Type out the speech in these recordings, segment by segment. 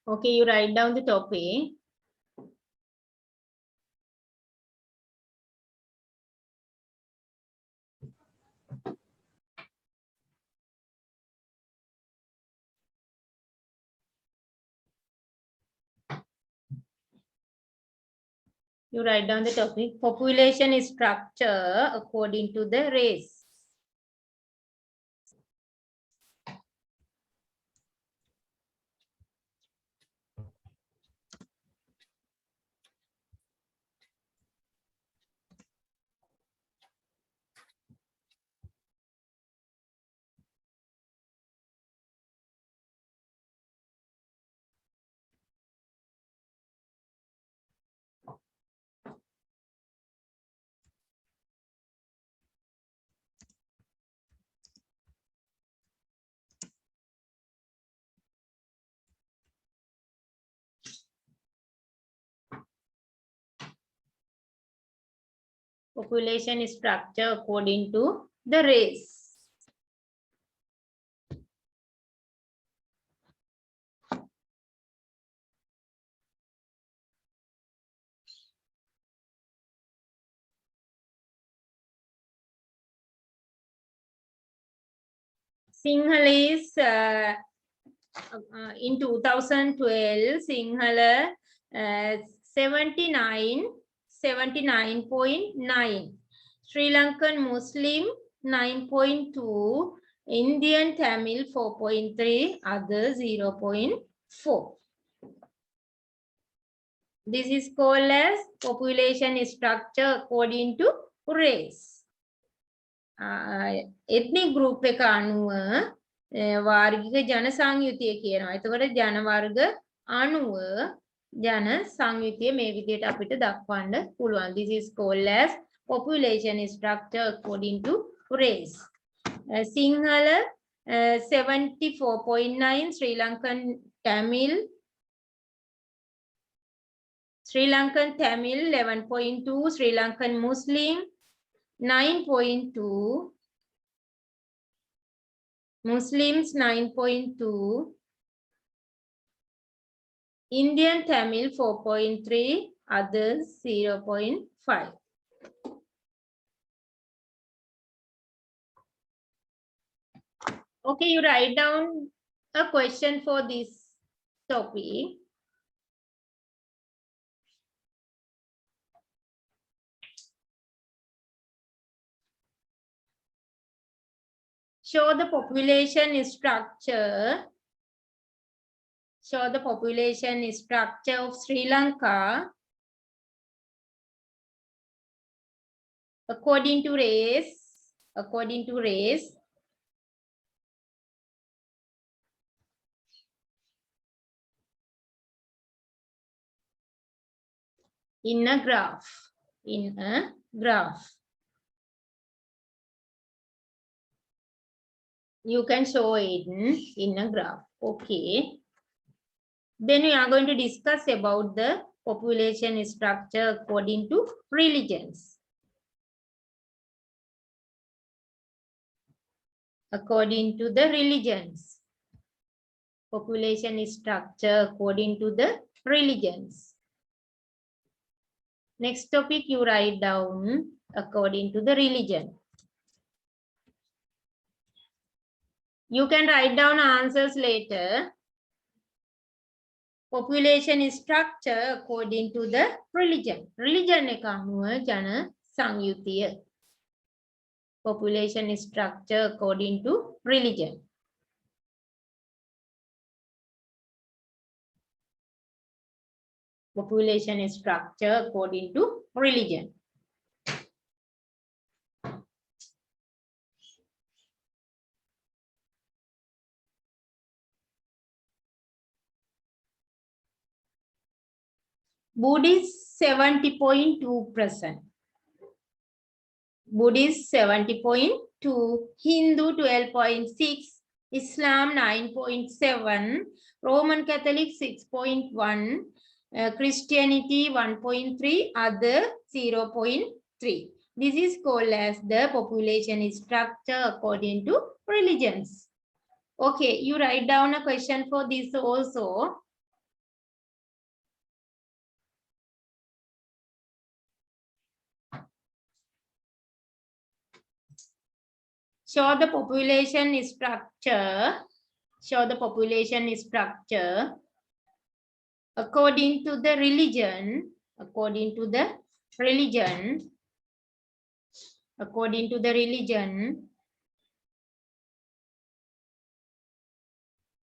Okay, you write down the topic. You write down the topic. Population structure according to the race. Population structure according to the race. Sinhalese in 2012, Sinhala 79.9. Sri Lankan Muslim 9.2. Indian Tamil 4.3. Other 0.4. This is called as population structure according to race. Ethnic group එක අනුව වාර්ගික ජන සංයුතිය කියනවා. එතකොට ජන වර්ග අනුව ජන සංයුතිය මේ විදිහට අපිට දක්වන්න පුළුවන්. This is called as population structure according to race. Sinhala 74.9, Sri Lankan Tamil 11.2, Sri Lankan Muslim 9.2, Muslims 9.2, Indian Tamil 4.3, others 0.5. Okay, you write down a question for this topic. Show the population structure. Show the population structure of Sri Lanka according to race. According to race. In a graph. In a graph. You can show it in a graph. Okay. Then we are going to discuss about the population structure according to religions. According to the religions. Population structure according to the religions. Next topic you write down according to the religion. You can write down answers later. Population structure according to the religion. Religion එක අනුව ජන සංයුතිය. Population structure according to religion. Population structure according to religion. Buddhist 70.2%. Buddhist 70.2, Hindu 12.6, Islam 9.7, Roman Catholic 6.1, Christianity 1.3, other 0.3. This is called as the population structure according to religions. Okay, you write down a question for this also. Show the population structure. Show the population structure according to the religion. According to the religion. According to the religion.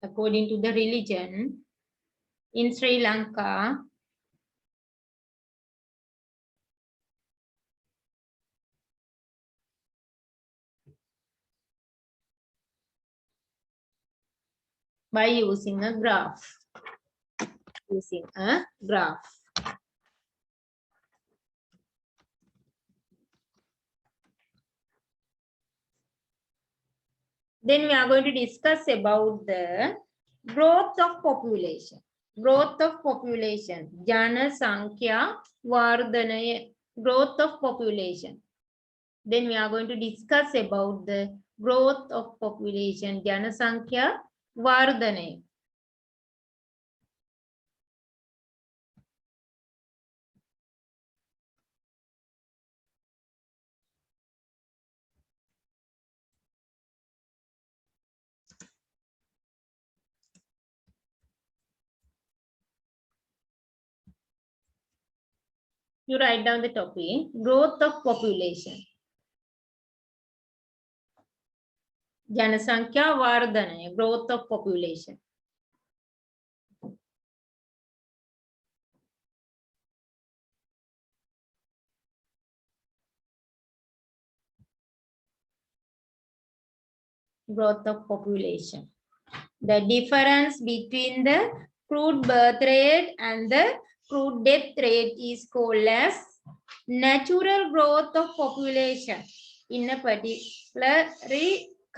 According to the religion in Sri Lanka. By using a graph. Using a graph. Then we are going to discuss about the growth of population. Growth of population. Jana Sankhya Vardhanaya. Growth of population. Then we are going to discuss about the growth of population. Jana Sankhya Vardhanaya. You write down the topic. Growth of population. Janasankhya Vardhanaya. Growth of population. Growth of population. The difference between the crude birth rate and the crude death rate is called as natural growth of population in a particular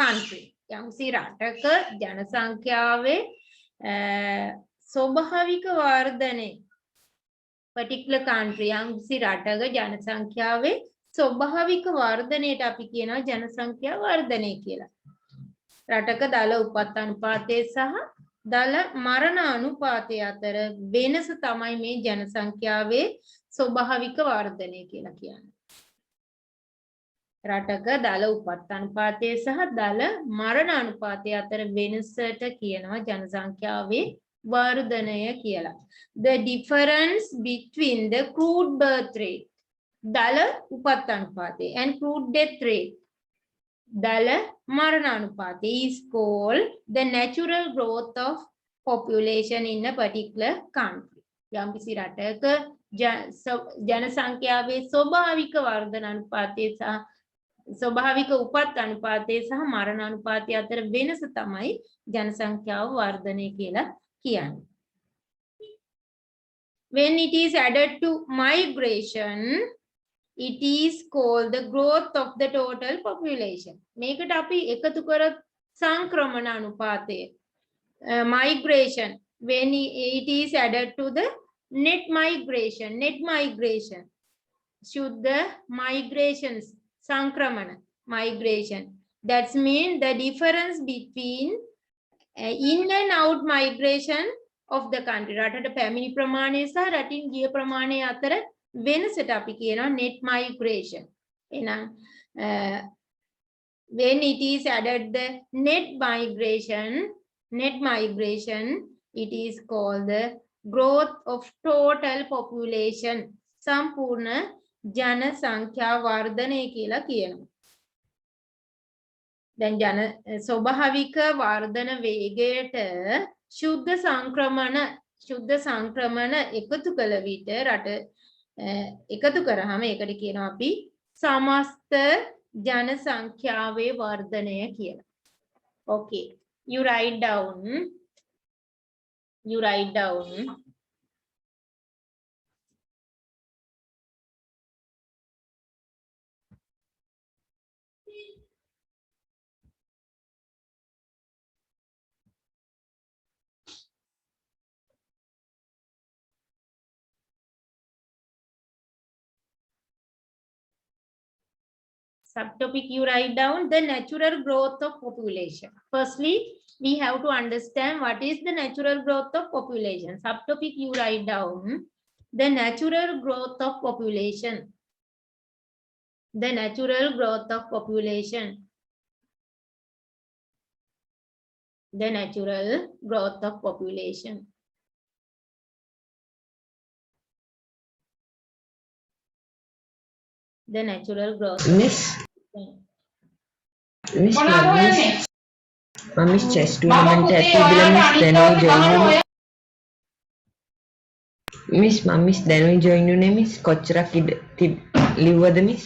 country. යම්සි රටක ජනසංඛ්‍යාවේ ස්වභාවික වර්ධනය particular country යම්සි රටක ජනසංඛ්‍යාවේ ස්වභාවික වර්ධනයට අපි කියනවා ජනසංඛ්‍යා වර්ධනය කියලා. රටක දල උපත් අනුපාතය සහ දල මරණ අනුපාතය අතර වෙනස තමයි මේ ජනසංඛ්‍යාවේ ස්වභාවික වර්ධනය කියලා කියන්නේ. රටක දල උපත් අනුපාතය සහ දල මරණ අනුපාතය අතර වෙනසට කියනවා ජනසංඛ්‍යාවේ වර්ධනය කියලා. The difference between the crude birth rate දල උපත් අනුපාතය and crude death rate දල මරණ අනුපාතය is called the natural growth of population in a particular country. යම්කිසි රටක ජනසංඛ්‍යාවේ ස්වභාවික වර්ධන අනුපාතය සහ ස්වභාවික උපත් අනුපාතය සහ මරණ අනුපාතය අතර වෙනස තමයි ජනසංඛ්‍යාව වර්ධනය කියලා කියන්නේ. When it is added to migration, it is called the growth of the total population. මේකට අපි එකතු කරත් සංක්‍රමණ අනුපාතය. Migration, when it is added to the net migration, शुद्ध migrations, සංක්‍රමණ migration. That means the difference between in and out migration of the country. රටට පැමිණි ප්‍රමාණය සහ රටින් ගිය ප්‍රමාණය අතර වෙනසට අපි කියනවා net migration. එහෙනම් when it is added the net migration, it is called the growth of total population. සම්පූර්ණ ජනසංඛ්‍යා වර්ධනය කියලා කියනවා. දැන් ස්වභාවික වර්ධන වේගයට ශුද්ධ සංක්‍රමණ එකතු කළ විට රට එකතු කරාම ඒකට කියනවා අපි සමස්ත ජනසංඛ්‍යාවේ වර්ධනය කියලා. Okay, you write down subtopic. You write down the natural growth of population. Firstly, we have to understand what is the natural growth of population. Subtopic, you write down the natural growth of population. The natural growth of population. The natural growth of population. The natural growth. Miss, Miss chess tournament at Miss Mummies දැනුයි join උනේ Miss කොච්චරක් ලිව්වද Miss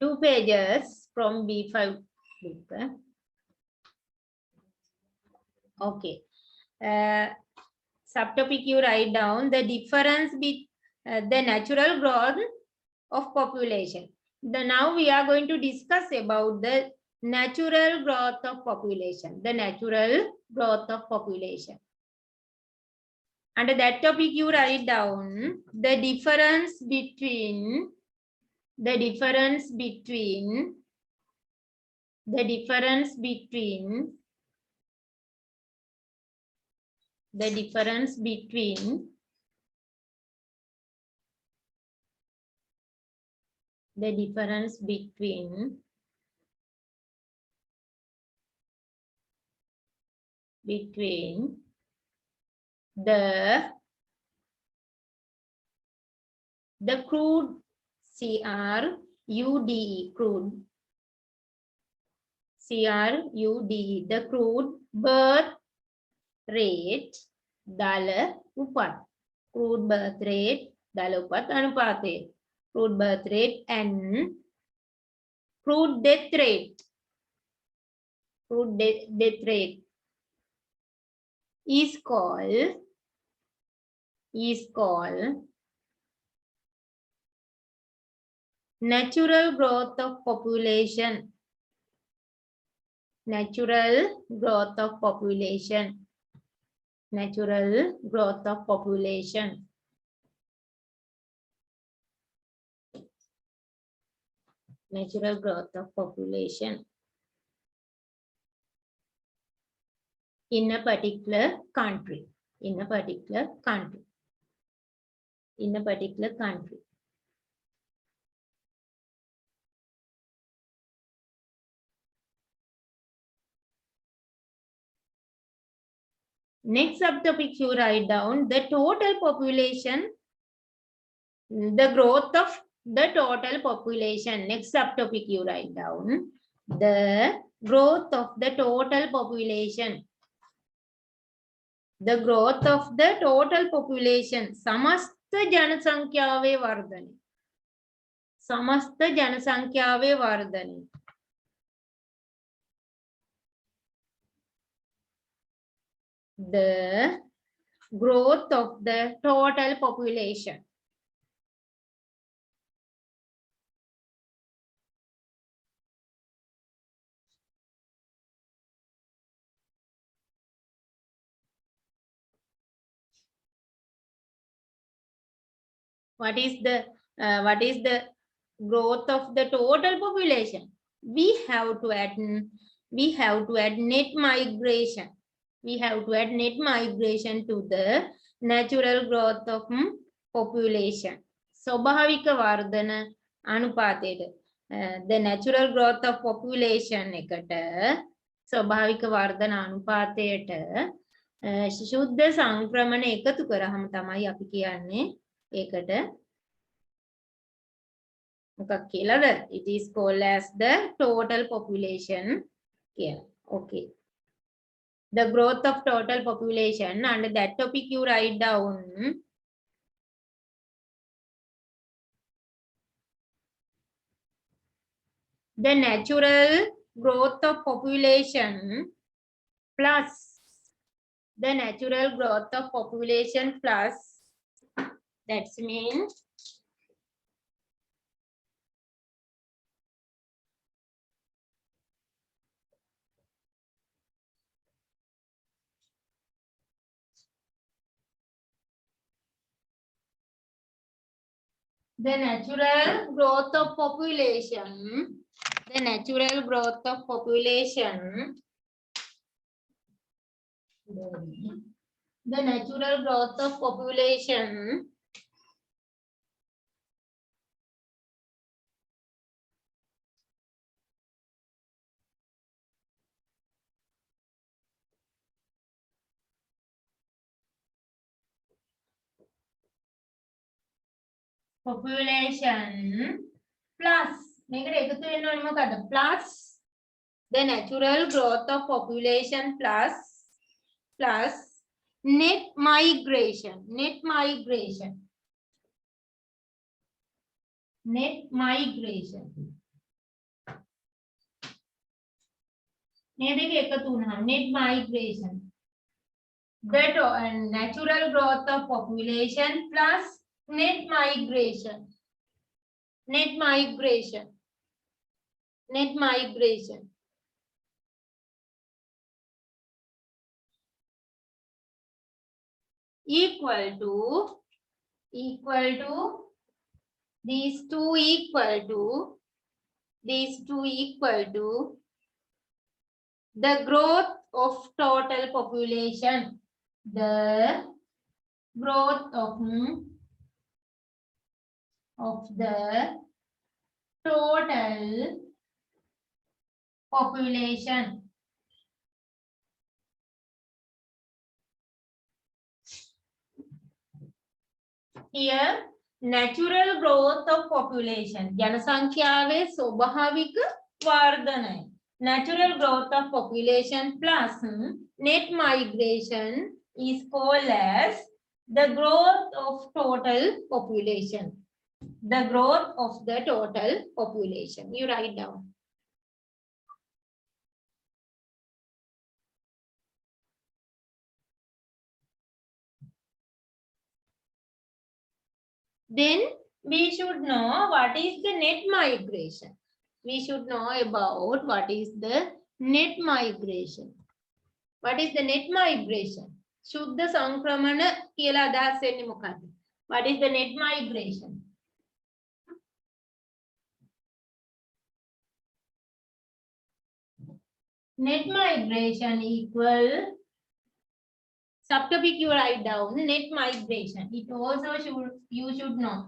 Two pages from B5 book. Okay. Subtopic you write down the difference between the natural growth of population. Now we are going to discuss about the natural growth of population. The natural growth of population. Under that topic you write down the difference between the difference between the crude CRUDE, the crude birth rate dala upat, crude birth rate dala upat anupate, crude birth rate and crude death rate is called natural growth of population. Natural growth of population. Natural growth of population. Natural growth of population in a particular country. In a particular country. In a particular country. Next subtopic you write down the total population, the growth of the total population. Next subtopic you write down the growth of the total population. The growth of the total population. समस्त जनसंख्यावे वर्धने. समस्त जनसंख्यावे वर्धने. The growth of the total population. What is the growth of the total population? We have to add net migration. We have to add net migration to the natural growth of population. ස්වභාවික වර්ධන අනුපාතයට the natural growth of population එකට ස්වභාවික වර්ධන අනුපාතයට ශුද්ධ සංක්‍රමණ එකතු කරාම තමයි අපි කියන්නේ ඒකට මොකක් කියලාද? It is called as the total population කියලා. Okay. The growth of total population, under that topic you write down the natural growth of population plus the natural growth of population plus, that means the natural growth of population, the natural growth of population, the natural growth of population population plus මේකට එකතු වෙන්න ඕනේ මොකද්ද plus the natural growth of population plus net migration මේ දෙක එකතු වුණාම net migration the natural growth of population plus net migration equal to these two equal to the growth of total population, the growth of the total population. Here natural growth of population ජනසංඛ්‍යාවේ ස්වභාවික වර්ධනය natural growth of population plus net migration is called as the growth of total population. The growth of the total population. You write down. Then we should know what is the net migration. We should know about what is the net migration. What is the net migration? Shuddha Sankramana කියලා අදහස් වෙන්නේ මොකක්ද? What is the net migration? Net migration equal subtopic you write down net migration. It also you should know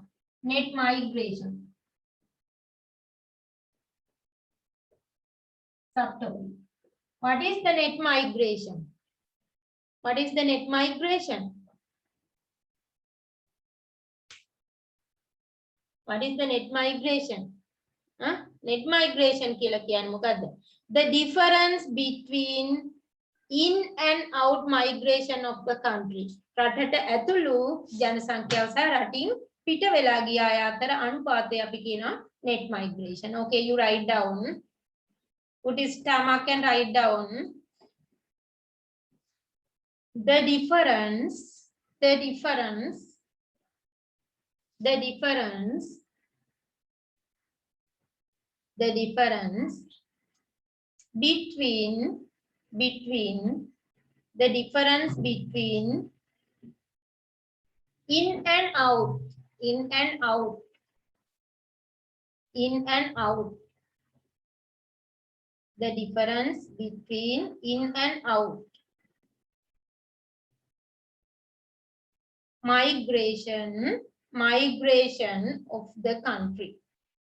net migration. Subtopic. What is the net migration? What is the net migration? What is the net migration? Net migration කියලා කියන්නේ මොකද්ද? The difference between in and out migration of the country. රටට ඇතුළු ජනසංඛ්‍යාව සහ රටින් පිට වෙලා ගිය අය අතර අනුපාතය අපි කියනවා net migration. Okay, you write down. Put his stomach and write down the difference between in and out the difference between in and out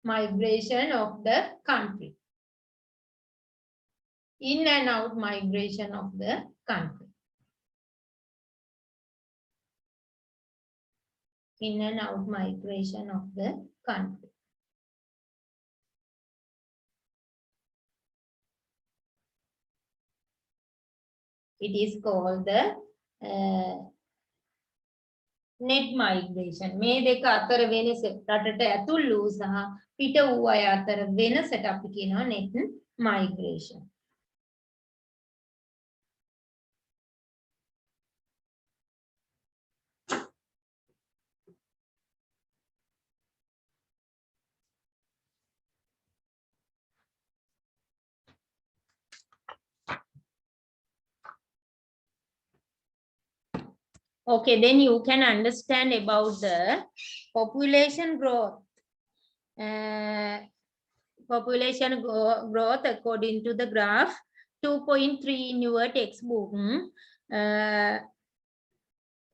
migration of the country. In and out migration of the country. In and out migration of the country. It is called the net migration. මේ දෙක අතර වෙනස රටට ඇතුළු සහ පිට වූ අය අතර වෙනසට අපි කියනවා net migration. Okay, then you can understand about the population growth. Population growth according to the graph 2.3 in your textbook.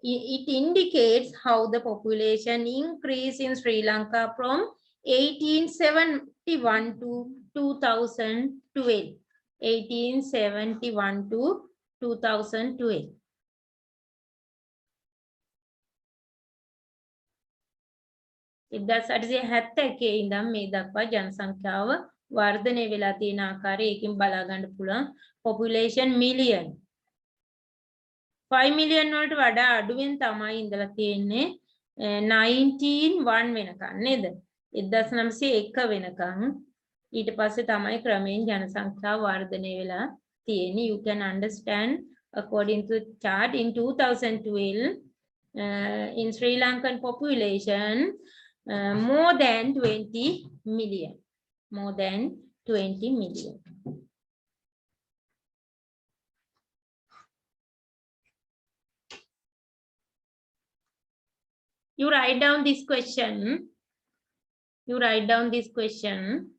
It indicates how the population increased in Sri Lanka from 1871 to 2012. 1871 to 2012. 1871 ඉඳන් මේ දක්වා ජනසංඛ්‍යාව වර්ධනය වෙලා තියෙන ආකාරය ඒකෙන් බලා ගන්න පුළුවන්. population million 5 million වලට වඩා අඩුවෙන් තමයි ඉඳලා තියෙන්නේ 1901 වෙනකන් නේද? 1901 වෙනකන් ඊට පස්සේ තමයි ක්‍රමයෙන් ජනසංඛ්‍යාව වර්ධනය වෙලා තියෙන්නේ. You can understand according to chart in 2012 in Sri Lankan population more than 20 million. More than 20 million. You write down this question. You write down this question.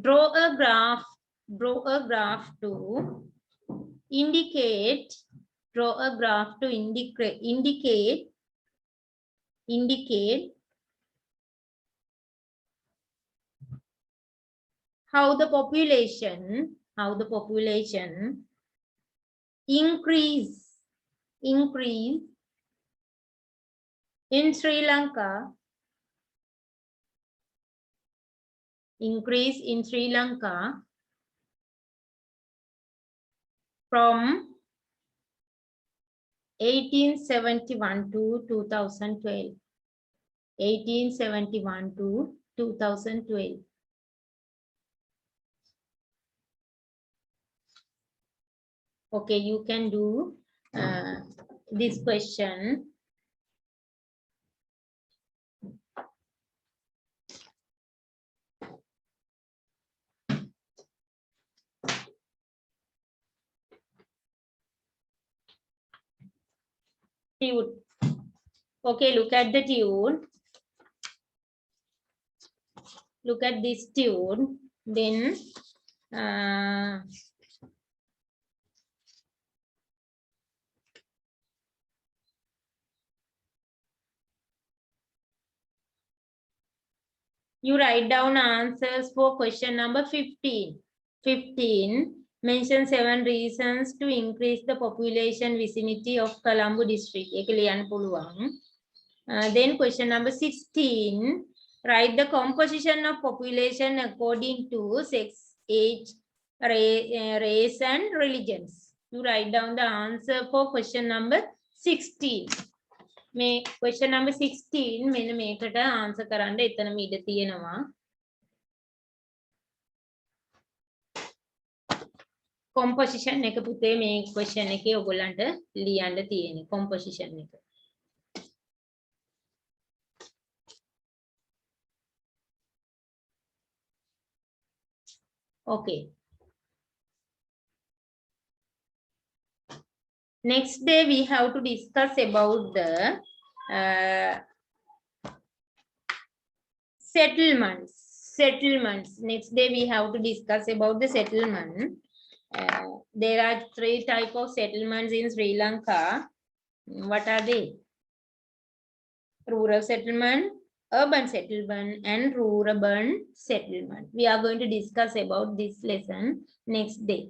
Draw a graph to indicate how the population increase in Sri Lanka from 1871 to 2012. 1871 to 2012. Okay, you can do this question. Tune. Okay, look at the tune. Look at this tune. Then you write down answers for question number 15. 15. Mention 7 reasons to increase the population vicinity of Colombo district. එක ලියන්න පුළුවන්. Then question number 16. Write the composition of population according to sex, age, race and religions. You write down the answer for question number 16. මේ question number 16 මෙන්න මේකට answer කරන්න එතනම ඉඩ තියෙනවා. composition එක පුතේ මේ question එකේ ඔයගොල්ලන්ට ලියන්න තියෙන්නේ composition එක. Okay. Next day we have to discuss about the settlements. Next day we have to discuss about the settlement. There are 3 types of settlements in Sri Lanka. What are they? Rural settlement, urban settlement and rural settlement. We are going to discuss about this lesson next day.